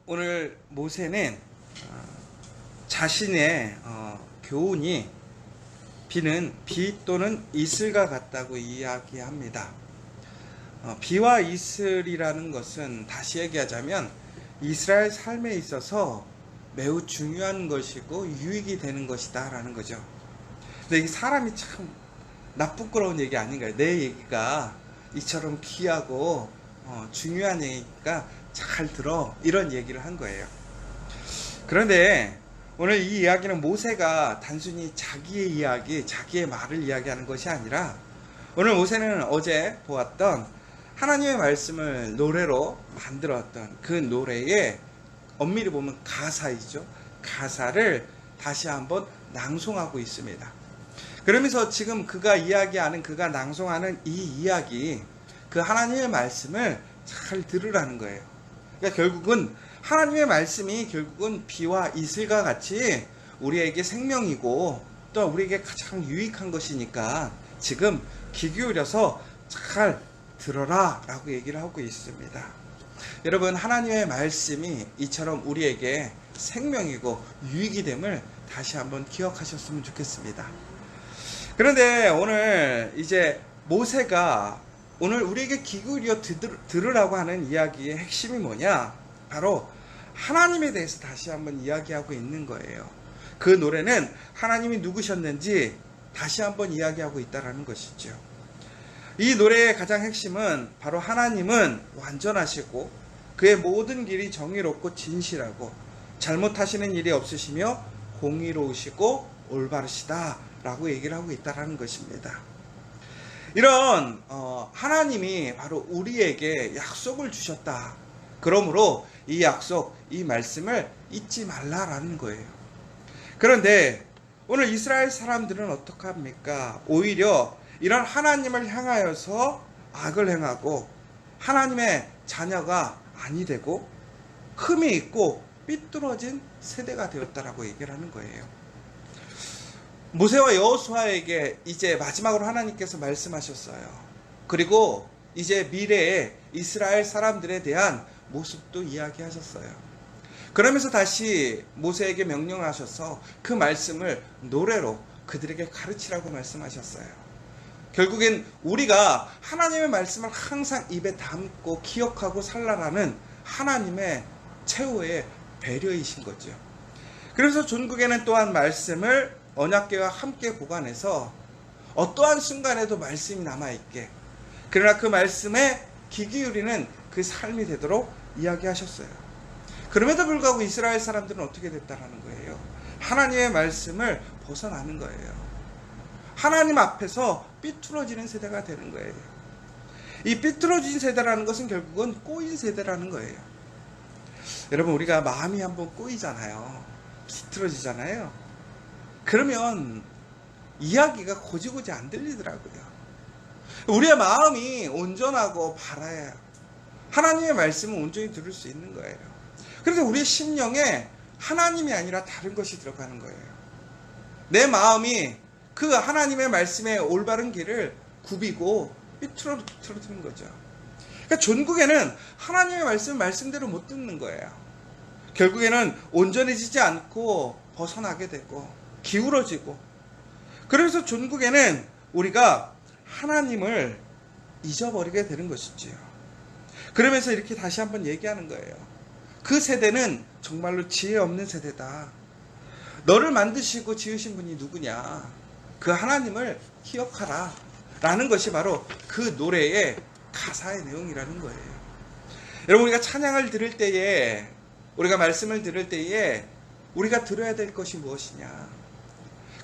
오늘 모세는 자신의 교훈이 비는 비 또는 이슬과 같다고 이야기합니다. 비와 이슬이라는 것은 다시 얘기하자면 이스라엘 삶에 있어서 매우 중요한 것이고 유익이 되는 것이다 라는 거죠. 근데 이 사람이 참 나쁘끄러운 얘기 아닌가요? 내 얘기가 이처럼 귀하고 중요한 얘기니까 잘 들어, 이런 얘기를 한 거예요. 그런데 오늘 이 이야기는 모세가 단순히 자기의 이야기, 자기의 말을 이야기하는 것이 아니라 오늘 모세는 어제 보았던 하나님의 말씀을 노래로 만들었던 그 노래의 엄밀히 보면 가사이죠. 가사를 다시 한번 낭송하고 있습니다. 그러면서 지금 그가 이야기하는, 그가 낭송하는 이 이야기, 그 하나님의 말씀을 잘 들으라는 거예요. 그러니까 결국은 하나님의 말씀이 결국은 비와 이슬과 같이 우리에게 생명이고 또 우리에게 가장 유익한 것이니까 지금 귀 기울여서 잘 들어라 라고 얘기를 하고 있습니다. 여러분, 하나님의 말씀이 이처럼 우리에게 생명이고 유익이 됨을 다시 한번 기억하셨으면 좋겠습니다. 그런데 오늘 이제 모세가 오늘 우리에게 귀 기울여 들으라고 하는 이야기의 핵심이 뭐냐? 바로 하나님에 대해서 다시 한번 이야기하고 있는 거예요. 그 노래는 하나님이 누구셨는지 다시 한번 이야기하고 있다는 것이죠. 이 노래의 가장 핵심은 바로 하나님은 완전하시고 그의 모든 길이 정의롭고 진실하고 잘못하시는 일이 없으시며 공의로우시고 올바르시다 라고 얘기를 하고 있다는 것입니다. 이런 하나님이 바로 우리에게 약속을 주셨다. 그러므로 이 약속, 이 말씀을 잊지 말라라는 거예요. 그런데 오늘 이스라엘 사람들은 어떻게 합니까? 오히려 이런 하나님을 향하여서 악을 행하고 하나님의 자녀가 아니 되고 흠이 있고 삐뚤어진 세대가 되었다라고 얘기를 하는 거예요. 모세와 여호수아에게 이제 마지막으로 하나님께서 말씀하셨어요. 그리고 이제 미래의 이스라엘 사람들에 대한 모습도 이야기하셨어요. 그러면서 다시 모세에게 명령하셔서 그 말씀을 노래로 그들에게 가르치라고 말씀하셨어요. 결국엔 우리가 하나님의 말씀을 항상 입에 담고 기억하고 살라라는 하나님의 최후의 배려이신 거죠. 그래서 전국에는 또한 말씀을 언약궤와 함께 보관해서 어떠한 순간에도 말씀이 남아있게, 그러나 그 말씀에 귀 기울이는 그 삶이 되도록 이야기하셨어요. 그럼에도 불구하고 이스라엘 사람들은 어떻게 됐다라는 거예요? 하나님의 말씀을 벗어나는 거예요. 하나님 앞에서 삐뚤어지는 세대가 되는 거예요. 이 삐뚤어진 세대라는 것은 결국은 꼬인 세대라는 거예요. 여러분, 우리가 마음이 한번 꼬이잖아요. 비틀어지잖아요. 그러면 이야기가 고지고지 안 들리더라고요. 우리의 마음이 온전하고 바라야 하나님의 말씀을 온전히 들을 수 있는 거예요. 그런데 우리의 심령에 하나님이 아니라 다른 것이 들어가는 거예요. 내 마음이 그 하나님의 말씀의 올바른 길을 굽이고 삐뚤어뜨리는 거죠. 그러니까 전국에는 하나님의 말씀대로 못 듣는 거예요. 결국에는 온전해지지 않고 벗어나게 되고 기울어지고, 그래서 전국에는 우리가 하나님을 잊어버리게 되는 것이지요. 그러면서 이렇게 다시 한번 얘기하는 거예요. 그 세대는 정말로 지혜 없는 세대다. 너를 만드시고 지으신 분이 누구냐? 그 하나님을 기억하라 라는 것이 바로 그 노래의 가사의 내용이라는 거예요. 여러분, 우리가 찬양을 들을 때에, 우리가 말씀을 들을 때에 우리가 들어야 될 것이 무엇이냐?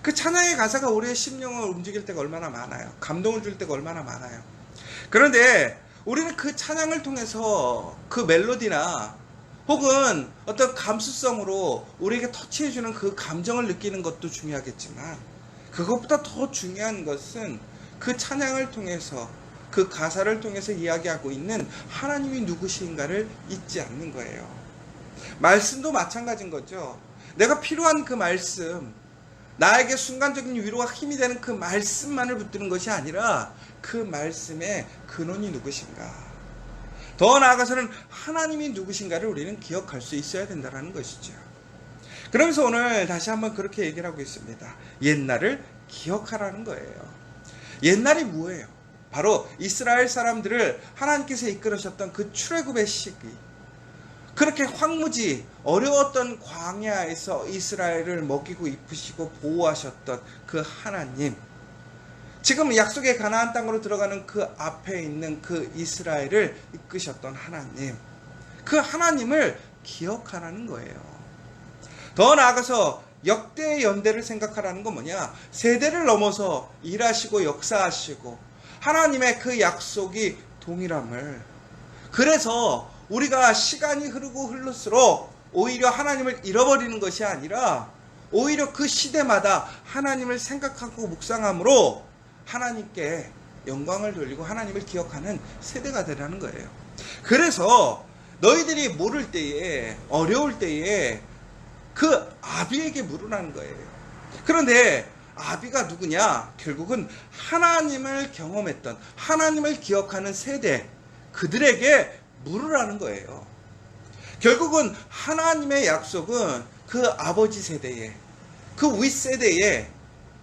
그 찬양의 가사가 우리의 심령을 움직일 때가 얼마나 많아요. 감동을 줄 때가 얼마나 많아요. 그런데 우리는 그 찬양을 통해서 그 멜로디나 혹은 어떤 감수성으로 우리에게 터치해주는 그 감정을 느끼는 것도 중요하겠지만, 그것보다 더 중요한 것은 그 찬양을 통해서, 그 가사를 통해서 이야기하고 있는 하나님이 누구신가를 잊지 않는 거예요. 말씀도 마찬가지인 거죠. 내가 필요한 그 말씀, 나에게 순간적인 위로와 힘이 되는 그 말씀만을 붙드는 것이 아니라 그 말씀의 근원이 누구신가, 더 나아가서는 하나님이 누구신가를 우리는 기억할 수 있어야 된다는 것이죠. 그러면서 오늘 다시 한번 그렇게 얘기를 하고 있습니다. 옛날을 기억하라는 거예요. 옛날이 뭐예요? 바로 이스라엘 사람들을 하나님께서 이끌으셨던 그 출애굽의 시기, 그렇게 황무지 어려웠던 광야에서 이스라엘을 먹이고 입히시고 보호하셨던 그 하나님, 지금 약속의 가나안 땅으로 들어가는 그 앞에 있는 그 이스라엘을 이끄셨던 하나님, 그 하나님을 기억하라는 거예요. 더 나아가서 역대의 연대를 생각하라는 건 뭐냐? 세대를 넘어서 일하시고 역사하시고 하나님의 그 약속이 동일함을, 그래서 우리가 시간이 흐르고 흐를수록 오히려 하나님을 잃어버리는 것이 아니라 오히려 그 시대마다 하나님을 생각하고 묵상함으로 하나님께 영광을 돌리고 하나님을 기억하는 세대가 되라는 거예요. 그래서 너희들이 모를 때에, 어려울 때에 그 아비에게 물으라는 거예요. 그런데 아비가 누구냐? 결국은 하나님을 경험했던, 하나님을 기억하는 세대, 그들에게 물으라는 거예요. 결국은 하나님의 약속은 그 아버지 세대에, 그 윗세대에,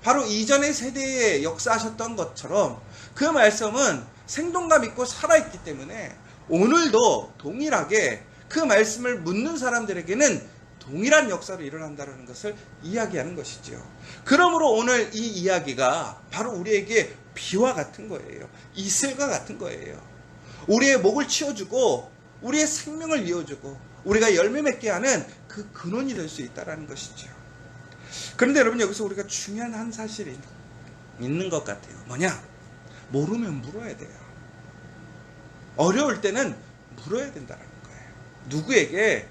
바로 이전의 세대에 역사하셨던 것처럼 그 말씀은 생동감 있고 살아있기 때문에 오늘도 동일하게 그 말씀을 묻는 사람들에게는 동일한 역사로 일어난다는 것을 이야기하는 것이죠. 그러므로 오늘 이 이야기가 바로 우리에게 비와 같은 거예요. 이슬과 같은 거예요. 우리의 목을 치워주고 우리의 생명을 이어주고 우리가 열매 맺게 하는 그 근원이 될 수 있다는 것이죠. 그런데 여러분, 여기서 우리가 중요한 한 사실이 있는 것 같아요. 뭐냐? 모르면 물어야 돼요. 어려울 때는 물어야 된다는 거예요. 누구에게?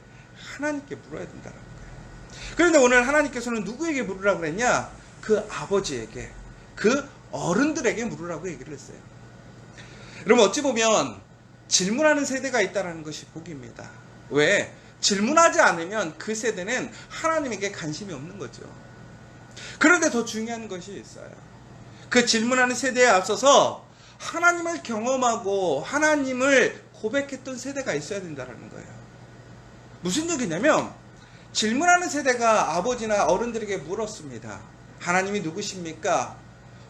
하나님께 물어야 된다는 거예요. 그런데 오늘 하나님께서는 누구에게 물으라고 그랬냐? 그 아버지에게, 그 어른들에게 물으라고 얘기를 했어요. 여러분, 어찌 보면 질문하는 세대가 있다는 것이 복입니다. 왜? 질문하지 않으면 그 세대는 하나님에게 관심이 없는 거죠. 그런데 더 중요한 것이 있어요. 그 질문하는 세대에 앞서서 하나님을 경험하고 하나님을 고백했던 세대가 있어야 된다는 거예요. 무슨 얘기냐면, 질문하는 세대가 아버지나 어른들에게 물었습니다. 하나님이 누구십니까?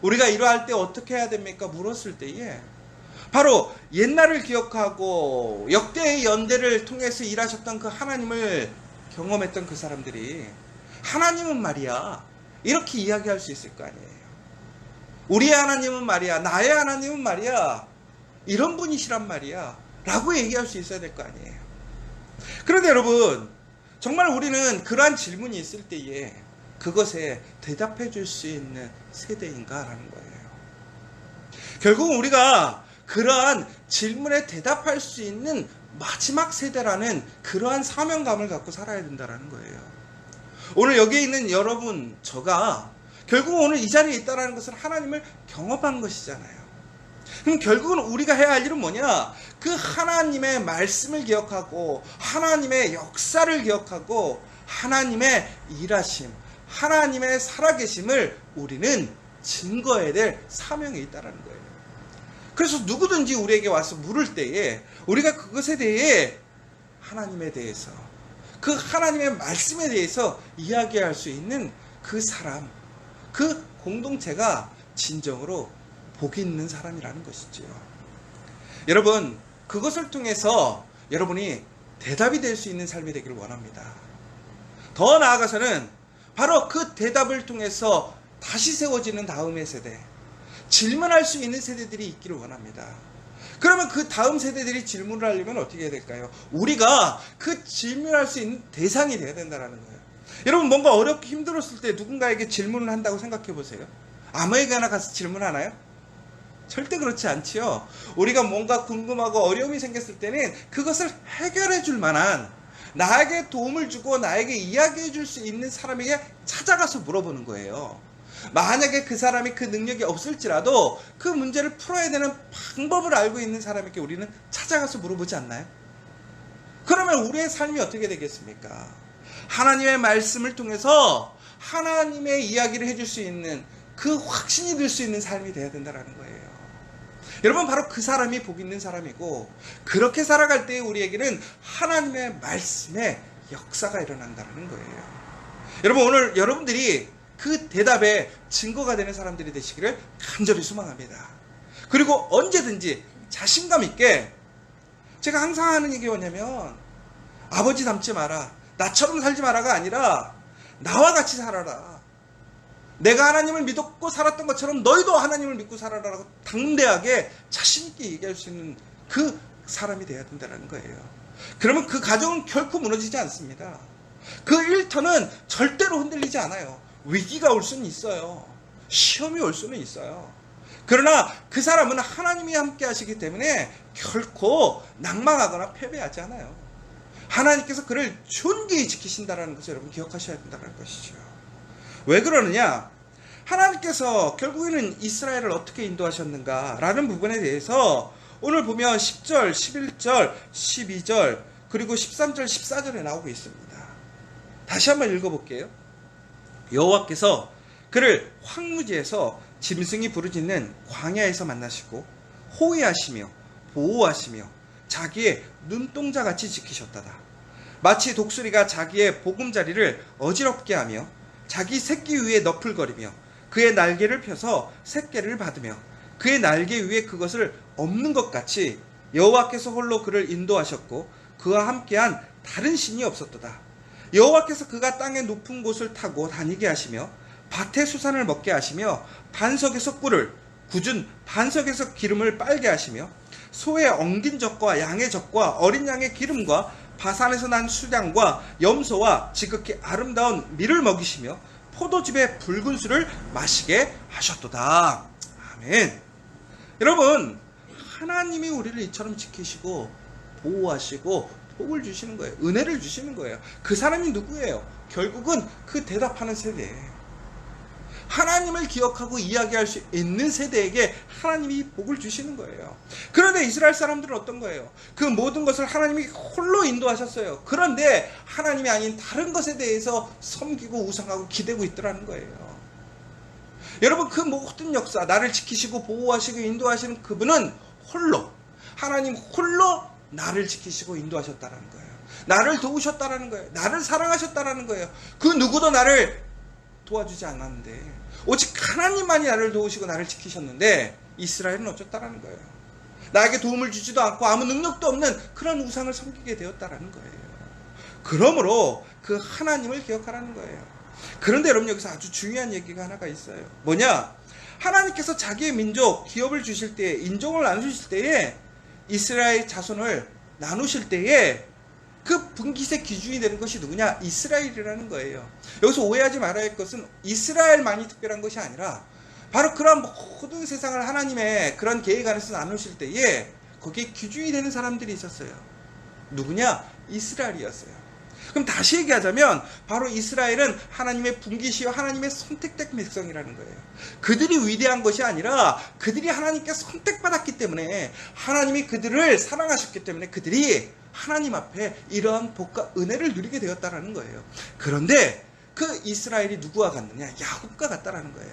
우리가 이러할 때 어떻게 해야 됩니까? 물었을 때에 바로 옛날을 기억하고 역대의 연대를 통해서 일하셨던 그 하나님을 경험했던 그 사람들이, 하나님은 말이야, 이렇게 이야기할 수 있을 거 아니에요. 우리의 하나님은 말이야, 나의 하나님은 말이야, 이런 분이시란 말이야 라고 얘기할 수 있어야 될 거 아니에요. 그런데 여러분, 정말 우리는 그러한 질문이 있을 때에 그것에 대답해 줄 수 있는 세대인가라는 거예요. 결국은 우리가 그러한 질문에 대답할 수 있는 마지막 세대라는 그러한 사명감을 갖고 살아야 된다는 거예요. 오늘 여기에 있는 여러분, 저가 결국 오늘 이 자리에 있다는 것은 하나님을 경험한 것이잖아요. 그럼 결국은 우리가 해야 할 일은 뭐냐? 그 하나님의 말씀을 기억하고 하나님의 역사를 기억하고 하나님의 일하심, 하나님의 살아계심을 우리는 증거해야 될 사명이 있다는 거예요. 그래서 누구든지 우리에게 와서 물을 때에 우리가 그것에 대해 하나님에 대해서, 그 하나님의 말씀에 대해서 이야기할 수 있는 그 사람, 그 공동체가 진정으로 복이 있는 사람이라는 것이지요. 여러분, 그것을 통해서 여러분이 대답이 될 수 있는 삶이 되기를 원합니다. 더 나아가서는 바로 그 대답을 통해서 다시 세워지는 다음의 세대, 질문할 수 있는 세대들이 있기를 원합니다. 그러면 그 다음 세대들이 질문을 하려면 어떻게 해야 될까요? 우리가 그 질문할 수 있는 대상이 되어야 된다는 거예요. 여러분, 뭔가 어렵게 힘들었을 때 누군가에게 질문을 한다고 생각해 보세요. 아무에게나 가서 질문하나요? 절대 그렇지 않지요. 우리가 뭔가 궁금하고 어려움이 생겼을 때는 그것을 해결해 줄 만한, 나에게 도움을 주고 나에게 이야기해 줄 수 있는 사람에게 찾아가서 물어보는 거예요. 만약에 그 사람이 그 능력이 없을지라도 그 문제를 풀어야 되는 방법을 알고 있는 사람에게 우리는 찾아가서 물어보지 않나요? 그러면 우리의 삶이 어떻게 되겠습니까? 하나님의 말씀을 통해서 하나님의 이야기를 해줄 수 있는 그 확신이 될 수 있는 삶이 되어야 된다는 거예요. 여러분, 바로 그 사람이 복 있는 사람이고, 그렇게 살아갈 때 우리에게는 하나님의 말씀의 역사가 일어난다는 거예요. 여러분, 오늘 여러분들이 그 대답에 증거가 되는 사람들이 되시기를 간절히 소망합니다. 그리고 언제든지 자신감 있게, 제가 항상 하는 얘기 뭐냐면, 아버지 닮지 마라, 나처럼 살지 마라가 아니라 나와 같이 살아라. 내가 하나님을 믿고 살았던 것처럼 너희도 하나님을 믿고 살아라라고 당대하게 자신있게 얘기할 수 있는 그 사람이 되어야 된다는 거예요. 그러면 그 가정은 결코 무너지지 않습니다. 그 일터는 절대로 흔들리지 않아요. 위기가 올 수는 있어요. 시험이 올 수는 있어요. 그러나 그 사람은 하나님이 함께 하시기 때문에 결코 낭망하거나 패배하지 않아요. 하나님께서 그를 존귀히 지키신다는 것을 여러분 기억하셔야 된다는 것이죠. 왜 그러느냐? 하나님께서 결국에는 이스라엘을 어떻게 인도하셨는가라는 부분에 대해서 오늘 보면 10절, 11절, 12절, 그리고 13절, 14절에 나오고 있습니다. 다시 한번 읽어볼게요. 여호와께서 그를 황무지에서 짐승이 부르짖는 광야에서 만나시고 호위하시며 보호하시며 자기의 눈동자같이 지키셨다다. 마치 독수리가 자기의 보금자리를 어지럽게 하며 자기 새끼 위에 너풀거리며 그의 날개를 펴서 새끼를 받으며 그의 날개 위에 그것을 엎는 것 같이 여호와께서 홀로 그를 인도하셨고 그와 함께한 다른 신이 없었도다. 여호와께서 그가 땅의 높은 곳을 타고 다니게 하시며 밭의 수산을 먹게 하시며 반석에서 꿀을, 굳은 반석에서 기름을 빨게 하시며 소의 엉긴 젖과 양의 젖과 어린 양의 기름과 바산에서 난 수량과 염소와 지극히 아름다운 밀을 먹이시며 포도즙의 붉은 술을 마시게 하셨도다. 아멘. 여러분, 하나님이 우리를 이처럼 지키시고 보호하시고 복을 주시는 거예요. 은혜를 주시는 거예요. 그 사람이 누구예요? 결국은 그 대답하는 세대, 하나님을 기억하고 이야기할 수 있는 세대에게 하나님이 복을 주시는 거예요. 그런데 이스라엘 사람들은 어떤 거예요? 그 모든 것을 하나님이 홀로 인도하셨어요. 그런데 하나님이 아닌 다른 것에 대해서 섬기고 우상하고 기대고 있더라는 거예요. 여러분, 그 모든 역사, 나를 지키시고 보호하시고 인도하시는 그분은 홀로, 하나님 홀로 나를 지키시고 인도하셨다는 거예요. 나를 도우셨다는 거예요. 나를 사랑하셨다는 거예요. 그 누구도 나를 도와주지 않았는데 오직 하나님만이 나를 도우시고 나를 지키셨는데 이스라엘은 어쩌다라는 거예요. 나에게 도움을 주지도 않고 아무 능력도 없는 그런 우상을 섬기게 되었다라는 거예요. 그러므로 그 하나님을 기억하라는 거예요. 그런데 여러분, 여기서 아주 중요한 얘기가 하나가 있어요. 뭐냐? 하나님께서 자기의 민족 기업을 주실 때, 인종을 나누실 때에, 이스라엘 자손을 나누실 때에 그 분깃의 기준이 되는 것이 누구냐? 이스라엘이라는 거예요. 여기서 오해하지 말아야 할 것은 이스라엘만이 특별한 것이 아니라 바로 그런 모든 세상을 하나님의 그런 계획 안에서 나누실 때에 거기에 기준이 되는 사람들이 있었어요. 누구냐? 이스라엘이었어요. 그럼 다시 얘기하자면 바로 이스라엘은 하나님의 분깃이요 하나님의 선택된 백성이라는 거예요. 그들이 위대한 것이 아니라 그들이 하나님께 선택받았기 때문에, 하나님이 그들을 사랑하셨기 때문에 그들이 하나님 앞에 이러한 복과 은혜를 누리게 되었다라는 거예요. 그런데 그 이스라엘이 누구와 같느냐? 야곱과 같다라는 거예요.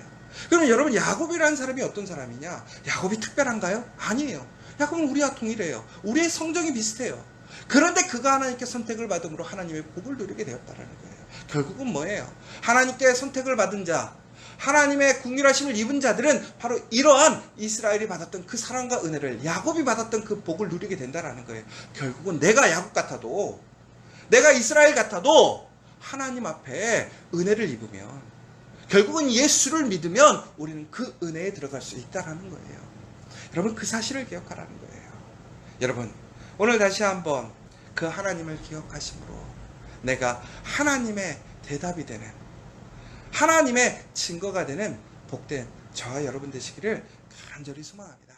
그러면 여러분, 야곱이라는 사람이 어떤 사람이냐? 야곱이 특별한가요? 아니에요. 야곱은 우리와 동일해요. 우리의 성정이 비슷해요. 그런데 그가 하나님께 선택을 받음으로 하나님의 복을 누리게 되었다라는 거예요. 결국은 뭐예요? 하나님께 선택을 받은 자, 하나님의 긍휼하심을 입은 자들은 바로 이러한 이스라엘이 받았던 그 사랑과 은혜를, 야곱이 받았던 그 복을 누리게 된다라는 거예요. 결국은 내가 야곱 같아도, 내가 이스라엘 같아도 하나님 앞에 은혜를 입으면, 결국은 예수를 믿으면 우리는 그 은혜에 들어갈 수 있다라는 거예요. 여러분, 그 사실을 기억하라는 거예요. 여러분, 오늘 다시 한번 그 하나님을 기억하심으로 내가 하나님의 대답이 되는, 하나님의 증거가 되는 복된 저와 여러분 되시기를 간절히 소망합니다.